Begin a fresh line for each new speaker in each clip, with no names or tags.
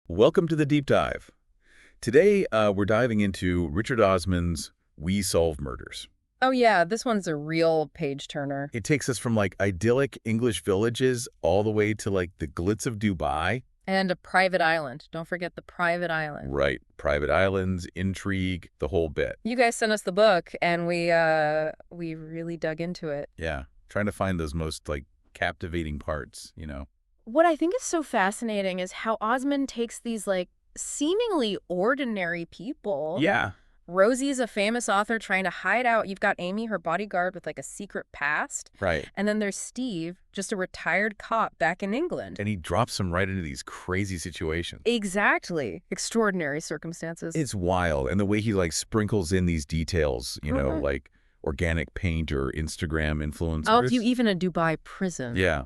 Welcome to the deep dive. Today, we're diving into Richard Osman's We Solve Murders.
Oh yeah, this one's a real page turner.
It takes us from like idyllic English villages all the way to like the glitz of Dubai.
And a private island. Don't forget the private island.
Right. Private islands, intrigue, the whole bit.
You guys sent us the book and we really dug into it.
Yeah. Trying to find those most like captivating parts.
What I think is so fascinating is how Osman takes these like seemingly ordinary people.
Yeah.
Rosie's a famous author trying to hide out. You've got Amy, her bodyguard, with like a secret past.
Right.
And then there's Steve, just a retired cop back in England.
And he drops them right into these crazy situations.
Exactly. Extraordinary circumstances.
It's wild. And the way he like sprinkles in these details, like organic paint or Instagram influencers.
Oh, even a Dubai prison.
Yeah.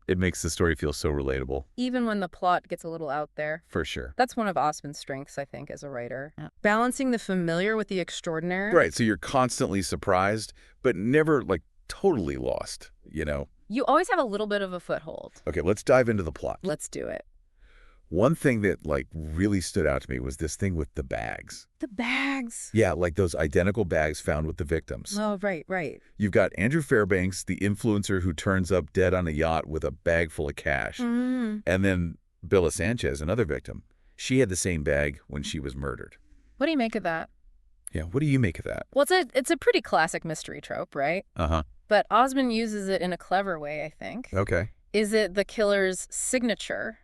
It makes the story feel so relatable.
Even when the plot gets a little out there.
For sure.
That's one of Osman's strengths, I think, as a writer. Yeah. Balancing the familiar with the extraordinary.
Right, so you're constantly surprised, but never, like, totally lost.
You always have a little bit of a foothold.
Okay, let's dive into the plot.
Let's do it.
One thing that, like, really stood out to me was this thing with the bags.
The bags.
Yeah, like those identical bags found with the victims.
Oh, right.
You've got Andrew Fairbanks, the influencer who turns up dead on a yacht with a bag full of cash.
Mm.
And then Billa Sanchez, another victim. She had the same bag when she was murdered.
What do you make of that?
Yeah, what do you make of that?
Well, it's a pretty classic mystery trope, right?
Uh-huh.
But Osman uses it in a clever way, I think.
Okay.
Is it the killer's signature,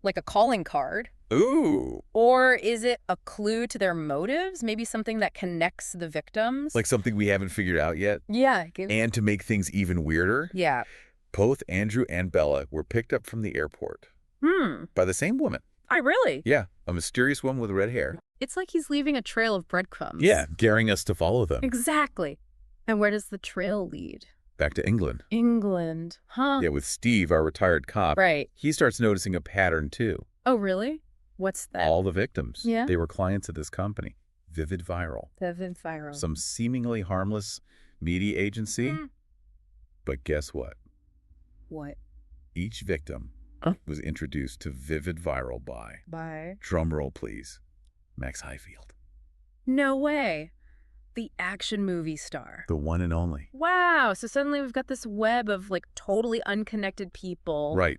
like a calling card?
Ooh.
Or is it a clue to their motives? Maybe something that connects the victims?
Like something we haven't figured out yet?
Yeah.
And to make things even weirder,
Yeah.
both Andrew and Bella were picked up from the airport by the same woman.
Really?
Yeah, a mysterious woman with red hair.
It's like he's leaving a trail of breadcrumbs.
Yeah, daring us to follow them.
Exactly. And where does the trail lead?
Back to England.
England. Huh?
Yeah, with Steve, our retired cop.
Right.
He starts noticing a pattern, too.
Oh, really? What's that?
All the victims.
Yeah.
They were clients of this company, Vivid Viral.
Vivid Viral.
Some seemingly harmless media agency. But guess what?
What?
Each victim was introduced to Vivid Viral by, drum roll please, Max Highfield.
No way. The action movie star.
The one and only.
Wow. So suddenly we've got this web of like totally unconnected people.
Right.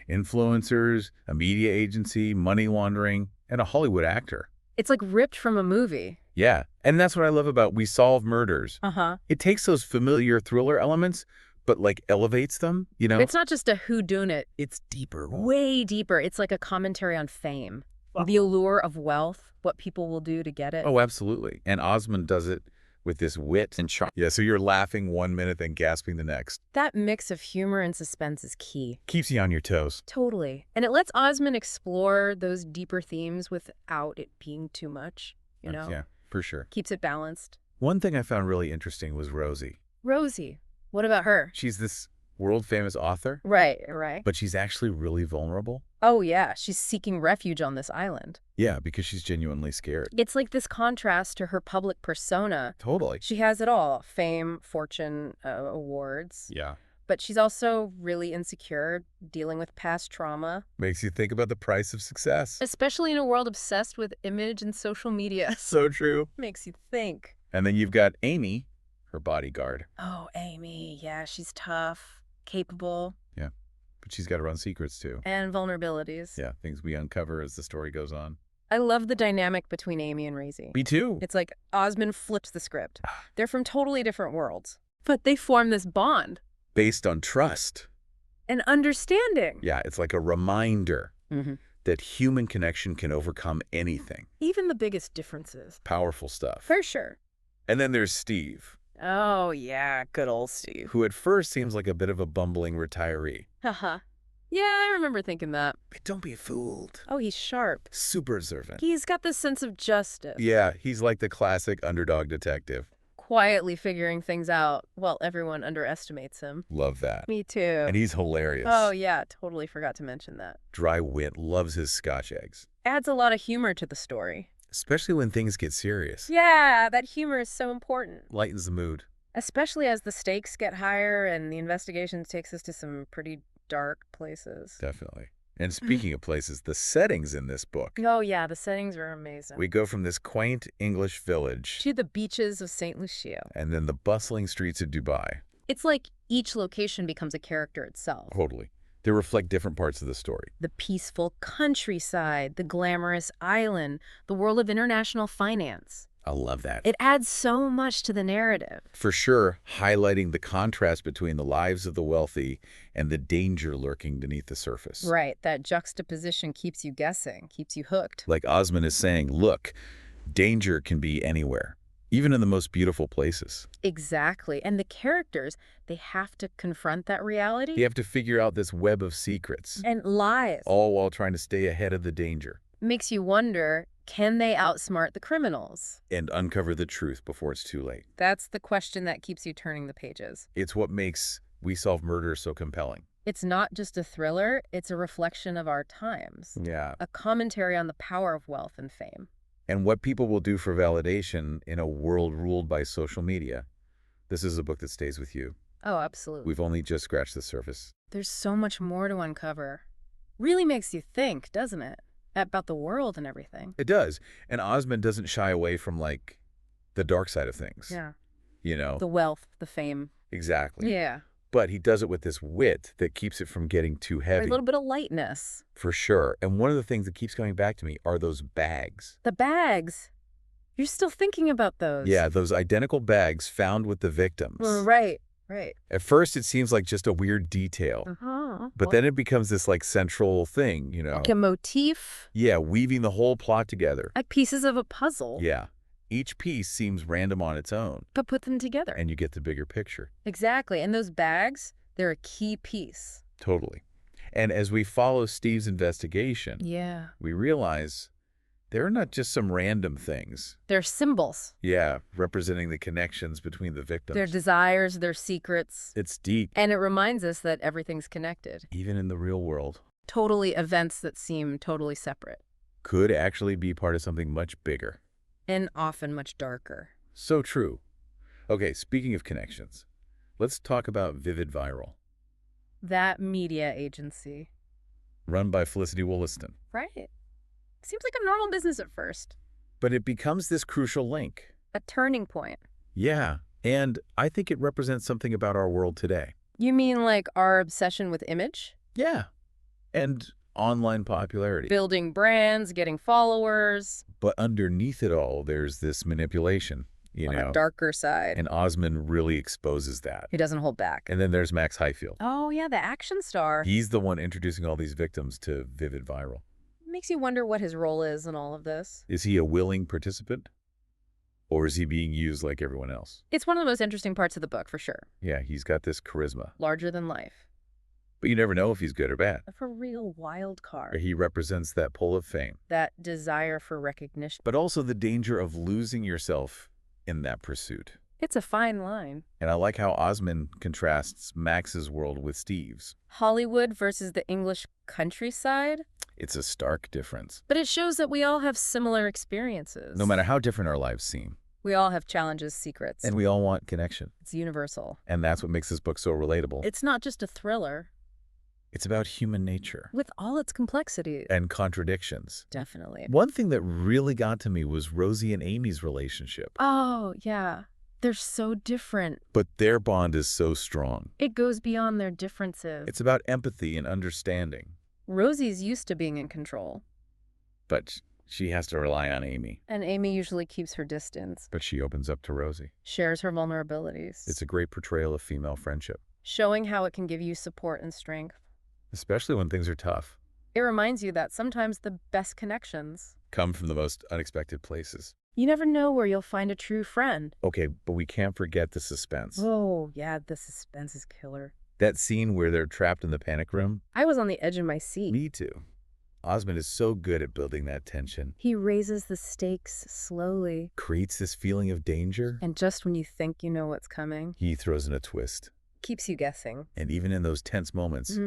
Influencers, a media agency, money laundering, and a Hollywood actor.
It's like ripped from a movie.
Yeah. And that's what I love about We Solve Murders.
Uh-huh.
It takes those familiar thriller elements, but like elevates them,
It's not just a whodunit.
It's deeper.
Way deeper. It's like a commentary on fame. The allure of wealth, what people will do to get it.
Oh, absolutely. And Osman does it with this wit and charm. Yeah, so you're laughing 1 minute, then gasping the next.
That mix of humor and suspense is key.
Keeps you on your toes.
Totally. And it lets Osman explore those deeper themes without it being too much,
Yeah, for sure.
Keeps it balanced.
One thing I found really interesting was Rosie.
Rosie. What about her?
She's this world-famous author.
Right.
But she's actually really vulnerable.
Oh, yeah. She's seeking refuge on this island.
Yeah, because she's genuinely scared.
It's like this contrast to her public persona.
Totally.
She has it all. Fame, fortune, awards.
Yeah.
But she's also really insecure, dealing with past trauma.
Makes you think about the price of success.
Especially in a world obsessed with image and social media.
So true.
Makes you think.
And then you've got Amy, her bodyguard.
Oh, Amy. Yeah, she's tough, capable.
Yeah. But she's got her own secrets, too.
And vulnerabilities.
Yeah, things we uncover as the story goes on.
I love the dynamic between Amy and Rosie.
Me too.
It's like Osman flips the script. They're from totally different worlds. But they form this bond.
Based on trust.
And understanding.
Yeah, it's like a reminder that human connection can overcome anything.
Even the biggest differences.
Powerful stuff.
For sure.
And then there's Steve.
Oh, yeah, good old Steve.
Who at first seems like a bit of a bumbling retiree.
Haha. Yeah, I remember thinking that.
But don't be fooled.
Oh, he's sharp.
Super observant.
He's got this sense of justice.
Yeah, he's like the classic underdog detective.
Quietly figuring things out while everyone underestimates him.
Love that.
Me too.
And he's hilarious.
Oh, yeah, totally forgot to mention that.
Dry wit, loves his Scotch eggs.
Adds a lot of humor to the story.
Especially when things get serious.
Yeah, that humor is so important.
Lightens the mood.
Especially as the stakes get higher and the investigation takes us to some pretty dark places.
Definitely. And speaking of places, the settings in this book.
Oh, yeah, the settings are amazing.
We go from this quaint English village
to the beaches of St. Lucia.
and then the bustling streets of Dubai.
It's like each location becomes a character itself.
Totally. They reflect different parts of the story.
The peaceful countryside, the glamorous island, the world of international finance.
I love that.
It adds so much to the narrative.
For sure, highlighting the contrast between the lives of the wealthy and the danger lurking beneath the surface.
Right, that juxtaposition keeps you guessing, keeps you hooked.
Like Osman is saying, look, danger can be anywhere, even in the most beautiful places.
Exactly. And the characters, they have to confront that reality.
You have to figure out this web of secrets.
And lies.
All while trying to stay ahead of the danger.
Makes you wonder, can they outsmart the criminals?
And uncover the truth before it's too late.
That's the question that keeps you turning the pages.
It's what makes We Solve Murder so compelling.
It's not just a thriller, it's a reflection of our times.
Yeah.
A commentary on the power of wealth and fame.
And what people will do for validation in a world ruled by social media. This is a book that stays with you.
Oh, absolutely.
We've only just scratched the surface.
There's so much more to uncover. Really makes you think, doesn't it? About the world and everything.
It does. And Osman doesn't shy away from, like, the dark side of things.
Yeah.
You know?
The wealth, the fame.
Exactly.
Yeah.
But he does it with this wit that keeps it from getting too heavy.
A little bit of lightness.
For sure. And one of the things that keeps coming back to me are those bags.
The bags. You're still thinking about those.
Yeah, those identical bags found with the victims.
Right. Right.
At first, it seems like just a weird detail. But then it becomes this, like, central thing, you know?
Like a motif.
Yeah, weaving the whole plot together.
Like pieces of a puzzle.
Yeah. Each piece seems random on its own.
But put them together.
And you get the bigger picture.
Exactly. And those bags, they're a key piece.
Totally. And as we follow Steve's investigation,
Yeah.
we realize they're not just some random things.
They're symbols.
Yeah, representing the connections between the victims.
Their desires, their secrets.
It's deep.
And it reminds us that everything's connected.
Even in the real world.
Totally events that seem totally separate.
Could actually be part of something much bigger.
And often much darker.
So true. Okay, speaking of connections, let's talk about Vivid Viral.
That media agency.
Run by Felicity Wollaston.
Right. Seems like a normal business at first.
But it becomes this crucial link.
A turning point.
Yeah, and I think it represents something about our world today.
You mean like our obsession with image?
Yeah, and online popularity.
Building brands, getting followers.
But underneath it all, there's this manipulation, you know.
On a darker side.
And Osman really exposes that.
He doesn't hold back.
And then there's Max Highfield.
Oh, yeah, the action star.
He's the one introducing all these victims to Vivid Viral.
Makes you wonder what his role is in all of this.
Is he a willing participant? Or is he being used like everyone else?
It's one of the most interesting parts of the book, for sure.
Yeah, he's got this charisma.
Larger than life.
But you never know if he's good or bad.
A real wild card.
He represents that pull of fame.
That desire for recognition.
But also the danger of losing yourself in that pursuit.
It's a fine line.
And I like how Osman contrasts Max's world with Steve's.
Hollywood versus the English countryside.
It's a stark difference.
But it shows that we all have similar experiences.
No matter how different our lives seem.
We all have challenges, secrets.
And we all want connection.
It's universal.
And that's what makes this book so relatable.
It's not just a thriller.
It's about human nature.
With all its complexity.
And contradictions.
Definitely.
One thing that really got to me was Rosie and Amy's relationship.
Oh, yeah. They're so different.
But their bond is so strong.
It goes beyond their differences.
It's about empathy and understanding.
Rosie's used to being in control.
But she has to rely on Amy.
And Amy usually keeps her distance.
But she opens up to Rosie.
Shares her vulnerabilities.
It's a great portrayal of female friendship.
Showing how it can give you support and strength.
Especially when things are tough.
It reminds you that sometimes the best connections
come from the most unexpected places.
You never know where you'll find a true friend.
Okay, but we can't forget the suspense.
Oh, yeah, the suspense is killer.
That scene where they're trapped in the panic room.
I was on the edge of my seat.
Me too. Osman is so good at building that tension.
He raises the stakes slowly.
Creates this feeling of danger.
And just when you think you know what's coming,
he throws in a twist.
Keeps you guessing.
And even in those tense moments,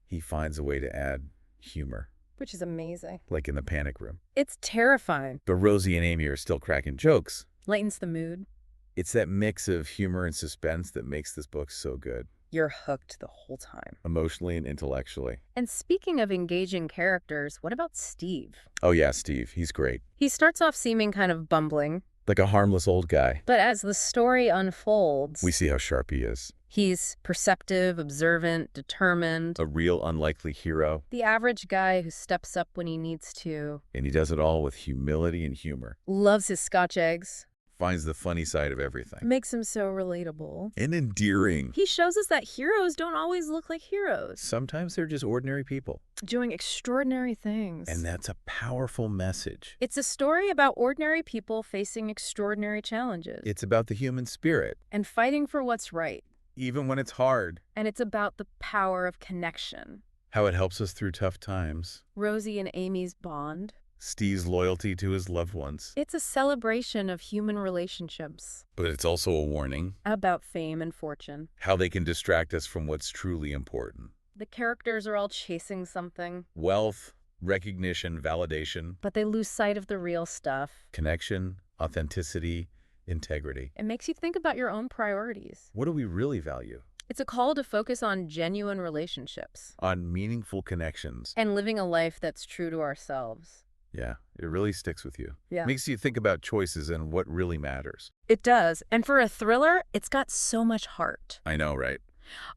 he finds a way to add humor.
Which is amazing.
Like in the panic room.
It's terrifying.
But Rosie and Amy are still cracking jokes.
Lightens the mood.
It's that mix of humor and suspense that makes this book so good.
You're hooked the whole time.
Emotionally and intellectually.
And speaking of engaging characters, what about Steve?
Oh yeah, Steve. He's great.
He starts off seeming kind of bumbling.
Like a harmless old guy.
But as the story unfolds,
We see how sharp he is.
he's perceptive, observant, determined.
A real unlikely hero.
The average guy who steps up when he needs to.
And he does it all with humility and humor.
Loves his Scotch eggs.
Finds the funny side of everything.
Makes him so relatable.
And endearing.
He shows us that heroes don't always look like heroes.
Sometimes they're just ordinary people.
Doing extraordinary things.
And that's a powerful message.
It's a story about ordinary people facing extraordinary challenges.
It's about the human spirit.
And fighting for what's right.
Even when it's hard.
And it's about the power of connection.
How it helps us through tough times.
Rosie and Amy's bond.
Steve's loyalty to his loved ones.
It's a celebration of human relationships.
But it's also a warning.
About fame and fortune.
How they can distract us from what's truly important.
The characters are all chasing something.
Wealth, recognition, validation.
But they lose sight of the real stuff.
Connection, authenticity, integrity.
It makes you think about your own priorities.
What do we really value?
It's a call to focus on genuine relationships.
On meaningful connections.
And living a life that's true to ourselves.
Yeah, it really sticks with you.
Yeah.
Makes you think about choices and what really matters.
It does. And for a thriller, it's got so much heart.
I know, right?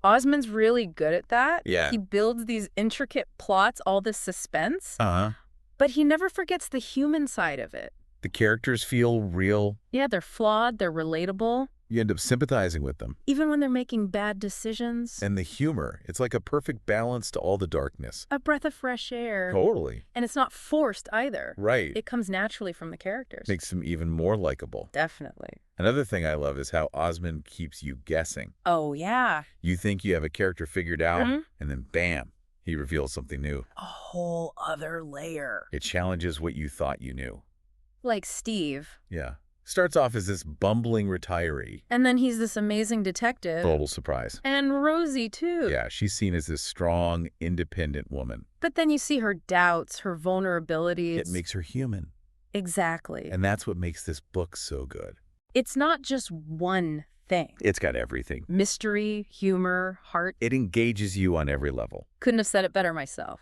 Osman's really good at that.
Yeah.
He builds these intricate plots, all this suspense.
Uh-huh.
But he never forgets the human side of it.
The characters feel real.
Yeah, they're flawed, they're relatable.
You end up sympathizing with them.
Even when they're making bad decisions.
And the humor, it's like a perfect balance to all the darkness.
A breath of fresh air.
Totally.
And it's not forced either.
Right.
It comes naturally from the characters.
Makes them even more likable.
Definitely.
Another thing I love is how Osman keeps you guessing.
Oh, yeah.
You think you have a character figured out, and then bam, he reveals something new.
A whole other layer.
It challenges what you thought you knew.
Like Steve.
Yeah. Starts off as this bumbling retiree.
And then he's this amazing detective.
Total surprise.
And Rosie, too.
Yeah, she's seen as this strong, independent woman.
But then you see her doubts, her vulnerabilities.
It makes her human.
Exactly.
And that's what makes this book so good.
It's not just one thing.
It's got everything.
Mystery, humor, heart.
It engages you on every level.
Couldn't have said it better myself.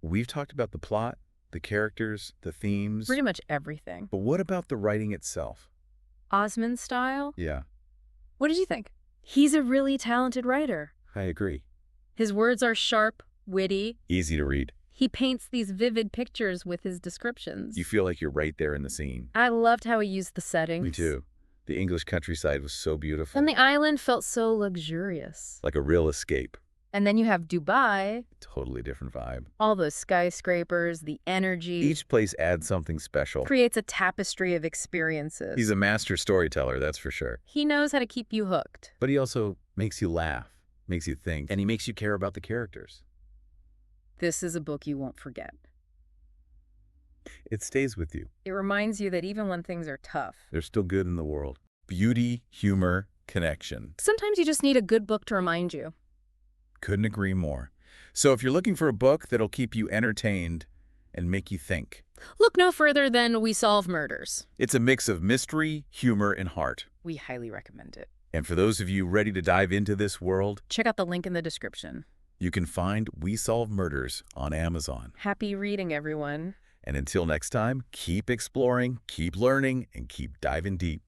We've talked about the plot, the characters, the themes.
Pretty much everything.
But what about the writing itself?
Osman style?
Yeah,
What did you think? He's a really talented writer.
I agree.
His words are sharp, witty.
Easy to read.
He paints these vivid pictures with his descriptions.
You feel like you're right there in the scene.
I loved how he used the settings.
Me too. The English countryside was so beautiful.
And the island felt so luxurious.
Like a real escape.
And then you have Dubai.
Totally different vibe.
All those skyscrapers, the energy.
Each place adds something special.
Creates a tapestry of experiences.
He's a master storyteller, that's for sure.
He knows how to keep you hooked.
But he also makes you laugh, makes you think, and he makes you care about the characters.
This is a book you won't forget.
It stays with you.
It reminds you that even when things are tough,
There's still good in the world. Beauty, humor, connection.
sometimes you just need a good book to remind you.
Couldn't agree more. So if you're looking for a book that'll keep you entertained and make you think,
Look no further than We Solve Murders.
it's a mix of mystery, humor, and heart.
We highly recommend it.
And for those of you ready to dive into this world,
Check out the link in the description.
you can find We Solve Murders on Amazon.
Happy reading, everyone.
And until next time, keep exploring, keep learning, and keep diving deep.